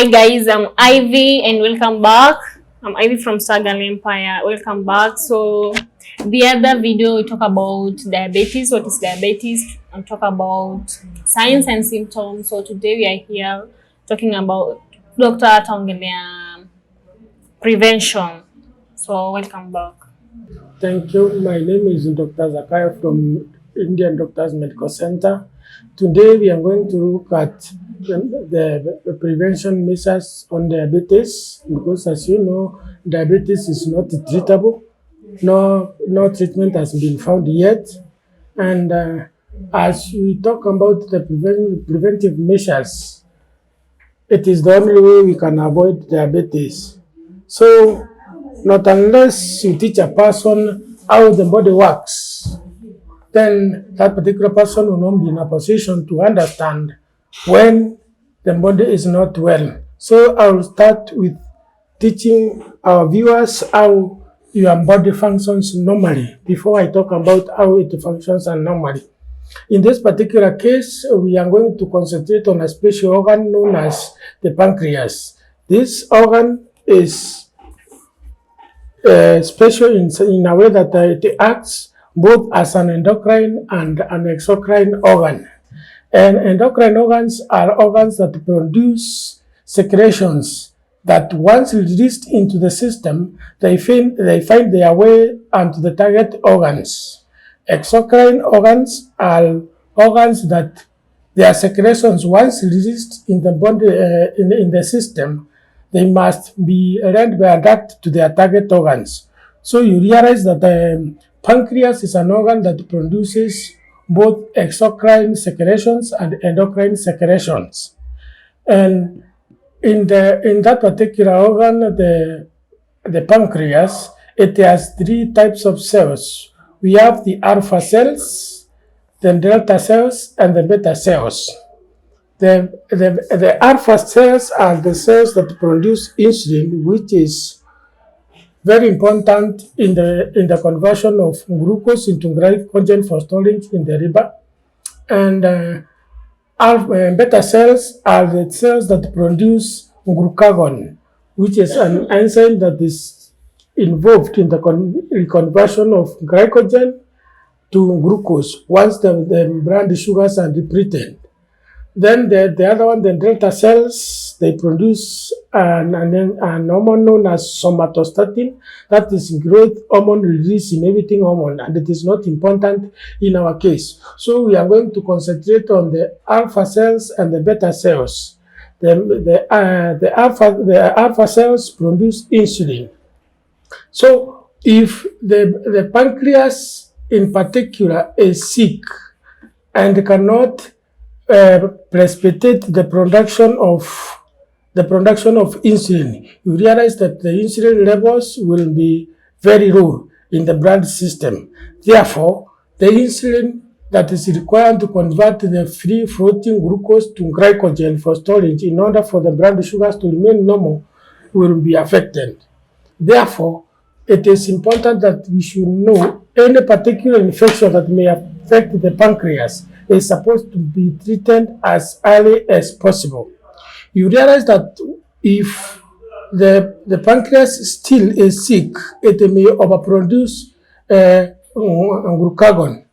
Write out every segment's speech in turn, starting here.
Hi guys, I'm Ivy and welcome back. I'm Ivy from Sagal Empire. Welcome back. So the other video we talk about diabetes, what is diabetes, and talk about signs and symptoms. So today we are here talking about Dr. Ataongelea prevention. So welcome back. Thank you. My name is Dr. Zakaya from Indian Doctors Medical Center. Today we are going to look at the prevention measures on diabetes because, as you know, diabetes is not treatable. No treatment has been found yet. And as we talk about the preventive measures, it is the only way we can avoid diabetes. So, not unless you teach a person how the body works, then that particular person will not be in a position to understand when the body is not well. So I will start with teaching our viewers how your body functions normally before I talk about how it functions normally. In this particular case, we are going to concentrate on a special organ known as the pancreas. This organ is special in a way that it acts both as an endocrine and an exocrine organ. And endocrine organs are organs that produce secretions that once released into the system, they find their way onto the target organs. Exocrine organs are organs that their secretions, once released in the body, in the system, they must be read by a duct to their target organs. So you realize that the pancreas is an organ that produces both exocrine secretions and endocrine secretions. And in that particular organ, the pancreas, it has three types of cells. We have the alpha cells, the delta cells, and the beta cells. The alpha cells are the cells that produce insulin, which is very important in the conversion of glucose into glycogen for storage in the liver. And beta cells are the cells that produce glucagon, which is an enzyme that is involved in the conversion of glycogen to glucose once the blood sugars are depleted. Then the other one, the delta cells, they produce an hormone known as somatostatin, that is growth hormone release inhibiting hormone, and it is not important in our case. So we are going to concentrate on the alpha cells and the beta cells. The alpha cells produce insulin. So if the pancreas in particular is sick and cannot precipitate the production of insulin, you realize that the insulin levels will be very low in the blood system. Therefore, the insulin that is required to convert the free floating glucose to glycogen for storage in order for the blood sugars to remain normal will be affected. Therefore, it is important that we should know any particular infection that may affect the pancreas is supposed to be treated as early as possible. You realize that if the pancreas still is sick, it may overproduce glucagon.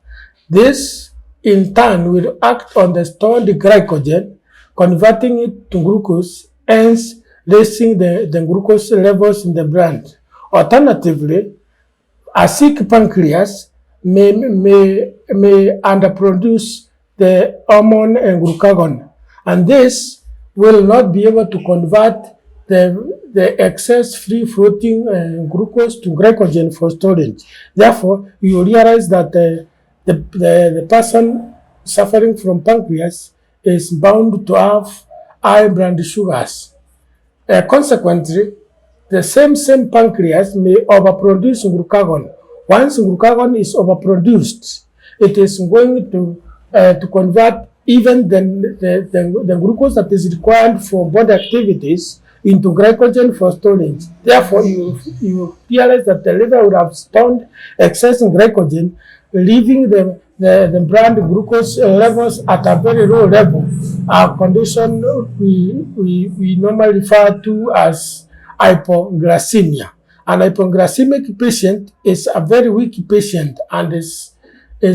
This, in turn, will act on the stored glycogen, converting it to glucose, hence raising the glucose levels in the blood. Alternatively, a sick pancreas may underproduce the hormone and glucagon, and this will not be able to convert the excess free floating glucose to glycogen for storage. Therefore, you realize that the person suffering from pancreas is bound to have high blood sugars. Consequently, the same pancreas may overproduce glucagon. Once glucagon is overproduced, it is going to convert even the glucose that is required for body activities into glycogen for storage. Therefore, you realize that the liver would have stored excess in glycogen, leaving the blood glucose levels at a very low level. a condition we normally refer to as hypoglycemia. An hypoglycemic patient is a very weak patient and is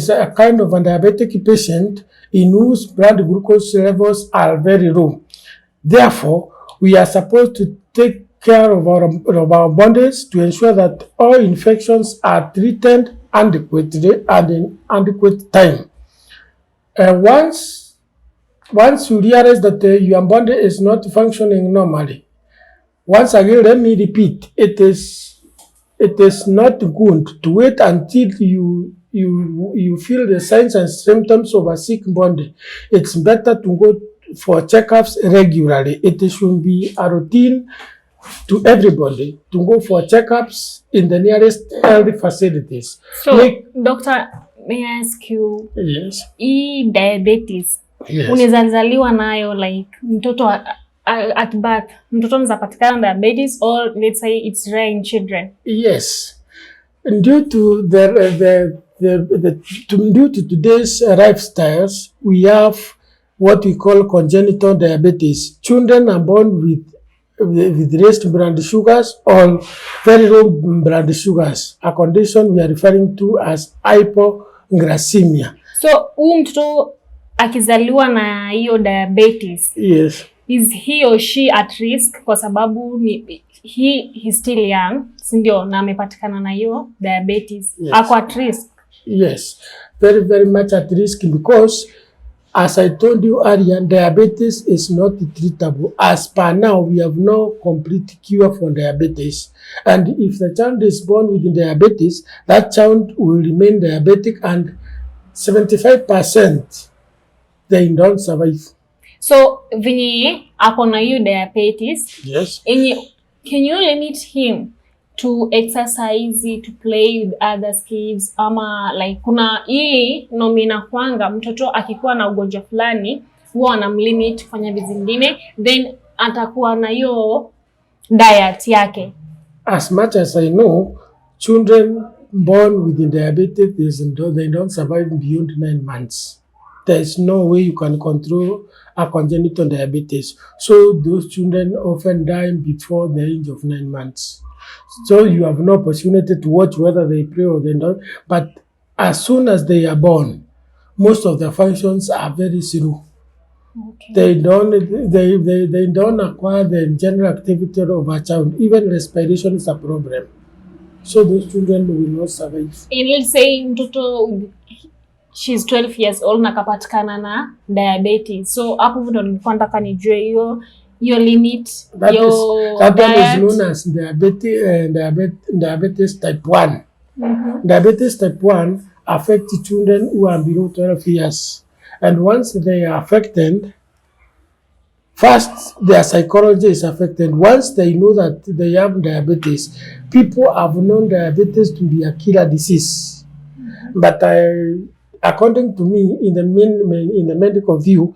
a kind of a diabetic patient in whose blood glucose levels are very low. Therefore, we are supposed to take care of our bodies to ensure that all infections are treated adequately and in adequate time. Once you realize that your body is not functioning normally, once again, let me repeat, it is not good to wait until you feel the signs and symptoms of a sick body. It's better to go for checkups regularly. It should be a routine to everybody to go for checkups in the nearest health facilities. So, doctor, may I ask you? Yes. Diabetes. Yes. Unaweza nayo like mtoto at birth, mtoto mzapatikana diabetes, or let's say it's rare in children? Yes. Due to due to today's lifestyles, we have what we call congenital diabetes. Children are born with raised blood sugars or very low blood sugars, a condition we are referring to as hypoglycemia. So, mtoto akizaliwa na hiyo diabetes, yes, is he or she at risk kwa sababu he's still young, si ndio, na amepatikana na hiyo diabetes? Yes. Ako at risk? Yes, very very much at risk, because as I told you earlier, diabetes is not treatable. As per now, we have no complete cure for diabetes. And if the child is born with diabetes, that child will remain diabetic, and 75% they don't survive. So, venye ako na hiyo diabetes, yes, can you limit him to exercise, to play with other kids, ama like kuna hii nomina kwanga mtoto akikuwa na ugonjwa fulani huwa wanamlimit kufanya vitu zingine, then atakuwa na hiyo diet yake? As much as I know, children born with diabetes, they don't survive beyond 9 months. There is no way you can control a congenital diabetes. So those children often die before the age of 9 months. So you have no opportunity to watch whether they pray or they don't. But as soon as they are born, most of the functions are very slow. Okay. They don't acquire the general activity of a child. Even respiration is a problem. So those children will not survive. And let's say mtoto, she's 12 years old na kapatikana na diabetes. So hapo ndo nilikuwa nataka nijue hiyo limit, that one is known as diabetes type 1. Mm-hmm. Diabetes type 1 affects children who are below 12 years. And once they are affected, first their psychology is affected. Once they know that they have diabetes, people have known diabetes to be a killer disease. Mm-hmm. But according to me, in the medical view,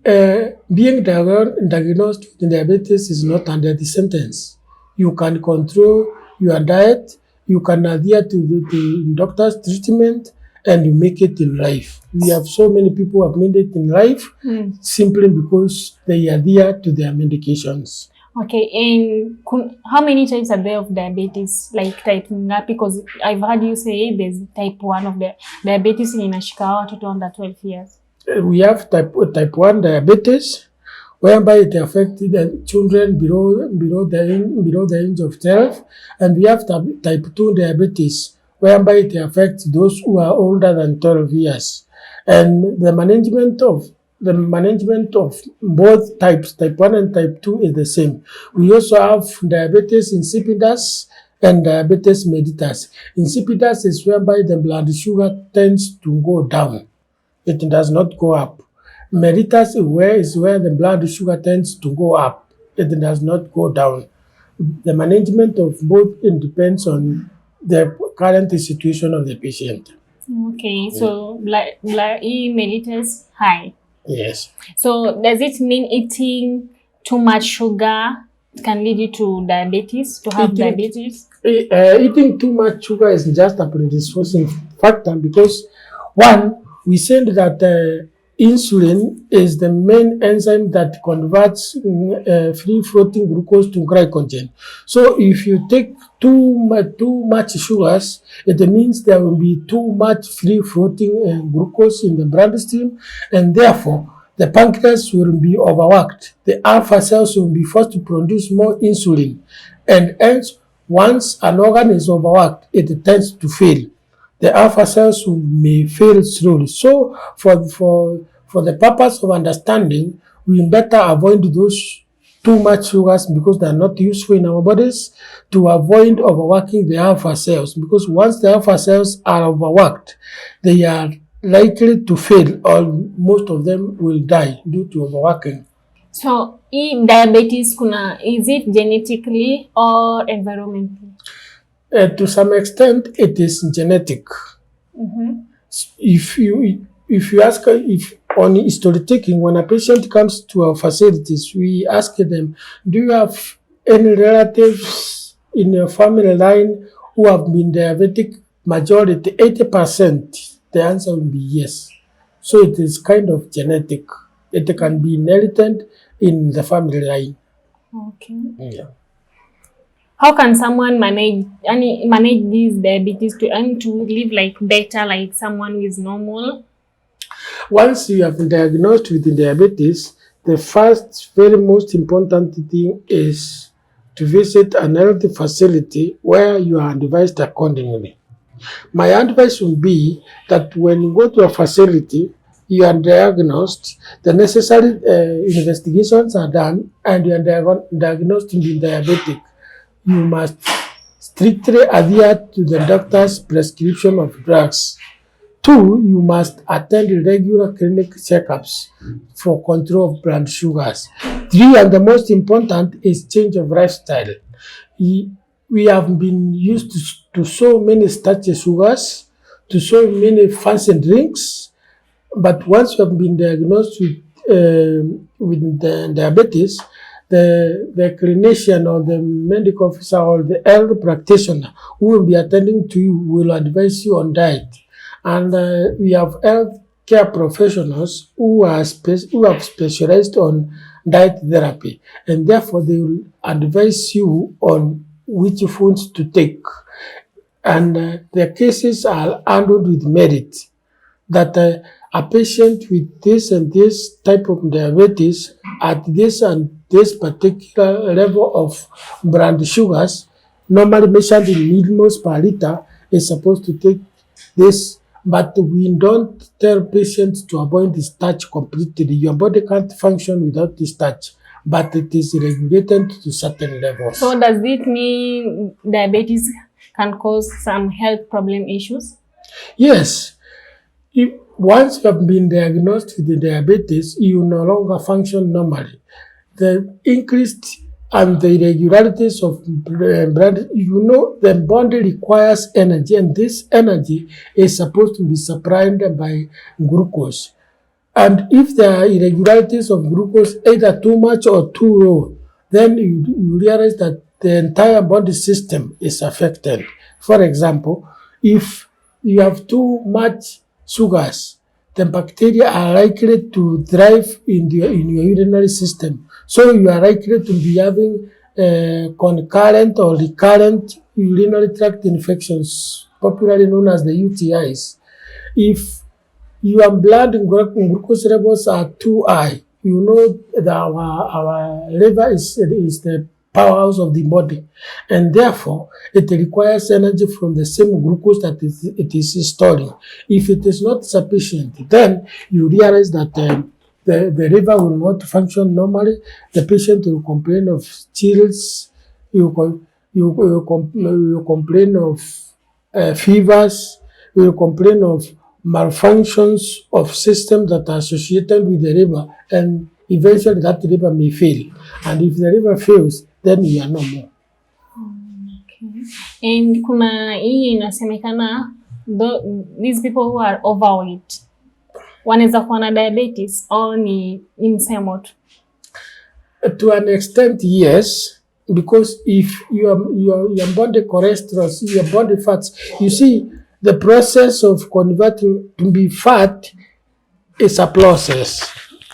being diagnosed with diabetes is not under the sentence. You can control your diet, you can adhere to the doctor's treatment, and you make it in life. We have so many people who have made it in life simply because they adhere to their medications. Okay, and how many types are there of diabetes? Like type ngapi? Because I've heard you say there's type 1 of the diabetes inashika watoto under 12 years. We have type 1 diabetes, whereby it affects the children below the age of 12, and we have type 2 diabetes, whereby it affects those who are older than 12 years. And the management of both types, type 1 and type 2, is the same. We also have diabetes insipidus and diabetes mellitus. Insipidus is whereby the blood sugar tends to go down. It does not go up. Mellitus is where the blood sugar tends to go up. It does not go down. The management of both depends on the current situation of the patient. Okay, so mellitus high. Yes. So does it mean eating too much sugar can lead you to diabetes, to have diabetes? Eating too much sugar is just a predisposing factor, because one, we said that insulin is the main enzyme that converts free-floating glucose to glycogen. So if you take too much sugars, it means there will be too much free-floating glucose in the bloodstream, and therefore the pancreas will be overworked. The alpha cells will be forced to produce more insulin, and hence, once an organ is overworked, it tends to fail. The alpha cells may fail slowly. So for the purpose of understanding, we better avoid those too much sugars because they are not useful in our bodies, to avoid overworking the alpha cells, because once the alpha cells are overworked, they are likely to fail, or most of them will die due to overworking. So diabetes is it genetically or environmentally? To some extent, it is genetic. If you ask, if on history taking, when a patient comes to our facilities, we ask them, do you have any relatives in your family line who have been diabetic? Majority, 80%, the answer will be yes. So it is kind of genetic. It can be inherited in the family line. Okay. Yeah. How can someone manage these diabetes to live like better, like someone who is normal? Once you have been diagnosed with diabetes, the first, very most important thing is to visit an health facility where you are advised accordingly. My advice would be that when you go to a facility, you are diagnosed, the necessary investigations are done, and you are diagnosed to be diabetic. You must strictly adhere to the doctor's prescription of drugs. 2, you must attend regular clinic checkups for control of blood sugars. 3, and the most important, is change of lifestyle. We have been used to so many starchy sugars, to so many fancy drinks, but once you have been diagnosed with the diabetes, the clinician or the medical officer or the health practitioner who will be attending to you will advise you on diet. And we have health care professionals who have specialized on diet therapy, and therefore they will advise you on which foods to take. And the cases are handled with merit, that a patient with this and this type of diabetes at this and this particular level of blood sugars, normally measured in millimoles per liter, is supposed to take this. But we don't tell patients to avoid the starch completely. Your body can't function without the starch, but it is regulated to certain levels. So does it mean diabetes can cause some health problem issues? Yes. Once you have been diagnosed with the diabetes, you no longer function normally. The increased and the irregularities of blood, the body requires energy, and this energy is supposed to be supplied by glucose. And if there are irregularities of glucose, either too much or too low, then you realize that the entire body system is affected. For example, if you have too much sugars, the bacteria are likely to thrive in your urinary system. So you are likely to be having concurrent or recurrent urinary tract infections, popularly known as the UTIs. If your blood glucose levels are too high, you know that our liver is the powerhouse of the body, and therefore it requires energy from the same glucose that it is storing. If it is not sufficient, then you realize that the liver will not function normally. The patient will complain of chills, you complain of fevers, you will complain of malfunctions of systems that are associated with the liver, and eventually that liver may fail. And if the liver fails, then we are no more. Okay. And kuna hii inasemekana these people who are overweight wanaweza kuwa na diabetes au ni msemo tu? To an extent, yes, because if your body cholesterol, your body fats, you see the process of converting to be fat is a process.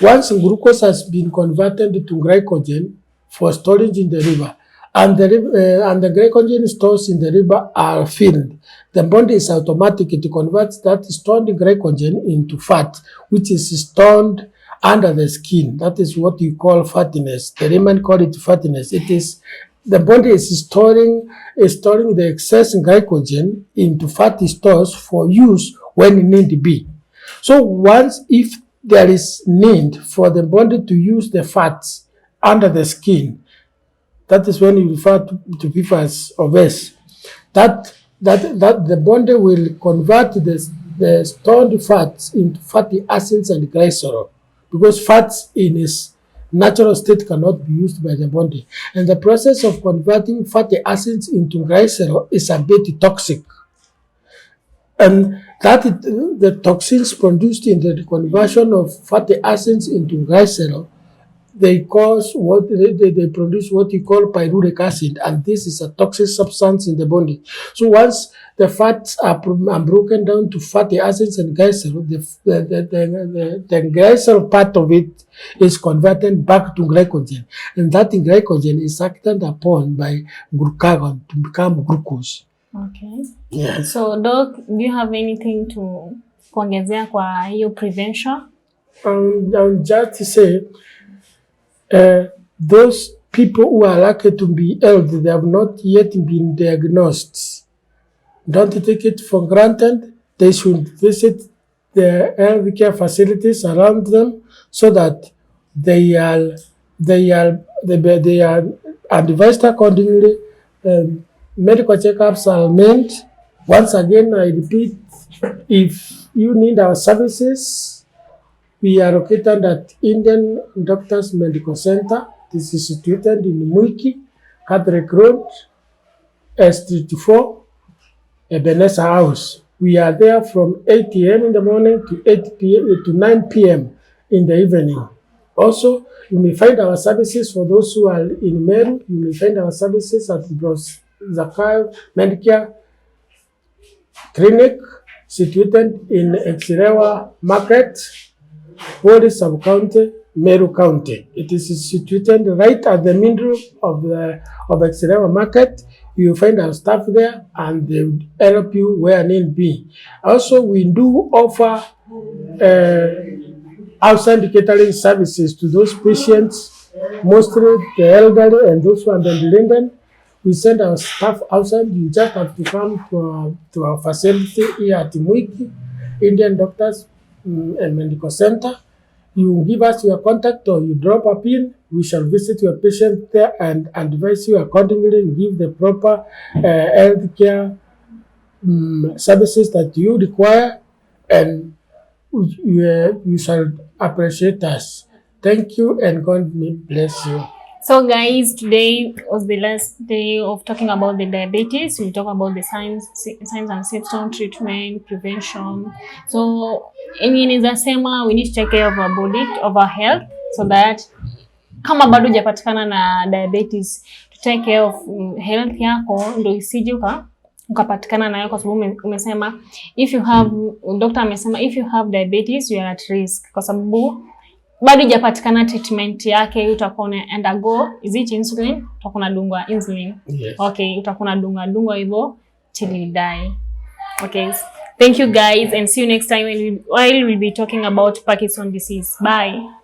Once glucose has been converted to glycogen for storage in the liver, and the glycogen stores in the liver are filled, the body is automatic to convert that stored glycogen into fat, which is stored under the skin. That is what you call fattiness. The layman call it fattiness. It is the body is storing the excess glycogen into fatty stores for use when need be. So once if there is need for the body to use the fats under the skin, that is when you refer to people as obese. That the body will convert the stored fats into fatty acids and glycerol, because fats in its natural state cannot be used by the body. And the process of converting fatty acids into glycerol is a bit toxic. And the toxins produced in the conversion of fatty acids into glycerol, they produce what you call pyruvate acid, and this is a toxic substance in the body. So once the fats are broken down to fatty acids and glycerol, the glycerol part of it is converted back to glycogen, and that glycogen is acted upon by glucagon to become glucose. Okay. Yeah. So Doc, do you have anything to kuongezea kwa hiyo prevention? Just to say, those people who are lucky to be healthy, they have not yet been diagnosed. Don't take it for granted. They should visit the healthcare facilities around them so that they are advised accordingly. Medical checkups are made. Once again, I repeat, if you need our services, we are located at Indian Doctors Medical Center. This is situated in Mwiki, Catholic Road, Street 4, Ebenezer House. We are there from 8 a.m. in the morning to 8 p.m. to 9 p.m. in the evening. Also, you may find our services for those who are in Meru. You may find our services at Bros Zakayo Medicare Clinic, situated in Exirewa Market, Bori Sub-County, Meru County. It is situated right at the middle of Exirewa Market. You will find our staff there and they will help you where need be. Also, we do offer outside catering services to those patients, mostly the elderly and those who are bedridden. We send our staff outside. You just have to come to our facility here at Mwiki, Indian Doctors and Medical Center. You give us your contact or you drop a pin. We shall visit your patient there and advise you accordingly and give the proper healthcare services that you require, and you shall appreciate us. Thank you and God may bless you. So guys, today was the last day of talking about the diabetes. We talk about the signs and symptoms, treatment, prevention. So inaweza sema we need to take care of our body, of our health, so that kama bado hujapatikana na diabetes, to take care of health yako ndio isije ukapatikana nayo, kwa sababu umesema doctor amesema if you have diabetes you are at risk, kwa sababu bado hujapatikana treatment yake. Utakuwa undergo is it insulin, utakuwa unadungwa insulin. Yes. Okay, utakuwa unadungwa hivyo till you die. Okay, thank you guys and see you next time while we'll be talking about Parkinson's disease. Bye.